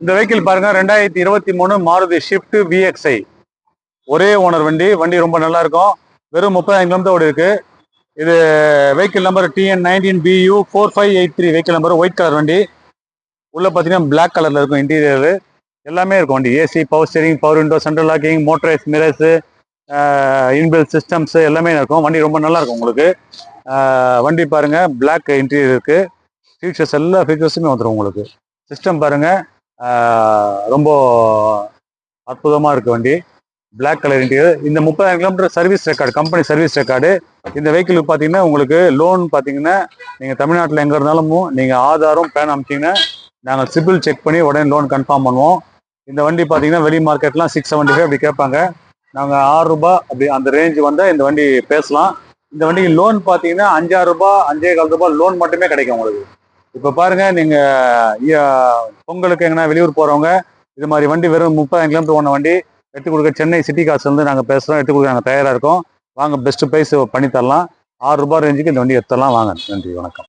இந்த வெஹிக்கிள் பாருங்க 2023 Maruti shift VXI. ஒரே ஓனர் வண்டி. வண்டி ரொம்ப நல்லா இருக்கும். வெறும் 30,000 கிலோமீட்டர் ஓடி இருக்கு. இது vehicle number TN19BU 4583 vehicle number. White colour வண்டி. உள்ள பாத்தீங்கன்னா பிளாக் கலர்ல இருக்கும் இன்டீரியர். எல்லாமே இருக்கும் வண்டி. AC, power steering, power window, central locking, motorised mirrors, inbuilt systems எல்லாமே இருக்கும். வண்டி ரொம்ப நல்லா இருக்கும் உங்களுக்கு. வண்டி பாருங்க பிளாக் இன்டீரியர் இருக்கு. ஃபீச்சர்ஸ் எல்லா ஃபீச்சர்ஸுமே வந்துடும் உங்களுக்கு. சிஸ்டம் பாருங்க ரொம்ப அற்புதமா இருக்கு வண்டி. Black colour interior. இந்த 30,000 kilometre service record, company service record. இந்த வெஹிக்கிளுக்கு பார்த்தீங்கன்னா உங்களுக்கு லோன் பார்த்தீங்கன்னா நீங்கள் தமிழ்நாட்டில் எங்கே இருந்தாலும் நீங்கள் ஆதாரும் பேன் அமைச்சிங்கன்னா நாங்கள் சிபில் செக் பண்ணி உடனே லோன் கன்ஃபார்ம் பண்ணுவோம். இந்த வண்டி பார்த்தீங்கன்னா வெளி மார்க்கெட்லாம் 675 அப்படி கேட்பாங்க. நாங்கள் 6 ரூபாய் அப்படி அந்த ரேஞ்ச் வந்தால் இந்த வண்டி பேசலாம். இந்த வண்டிக்கு லோன் பார்த்தீங்கன்னா 5,000 ரூபாய் 5,400 ரூபாய் லோன் மட்டுமே கிடைக்கும் உங்களுக்கு. இப்போ பாருங்க நீங்க பொங்கலுக்கு எங்கன்னா வெளியூர் போறவங்க இது மாதிரி வண்டி வெறும் 30,000 கிலோமீட்டர் ஓன வண்டி எடுத்து கொடுக்க சென்னை சிட்டி காசு வந்து நாங்கள் பேசுகிறோம். எடுத்து கொடுக்க நாங்கள் தயாராக இருக்கோம். வாங்க பெஸ்ட் ப்ரைஸ் பண்ணி தரலாம். 6 ரூபாய் ரேஞ்சுக்கு இந்த வண்டி எடுத்துடலாம். வாங்க. நன்றி, வணக்கம்.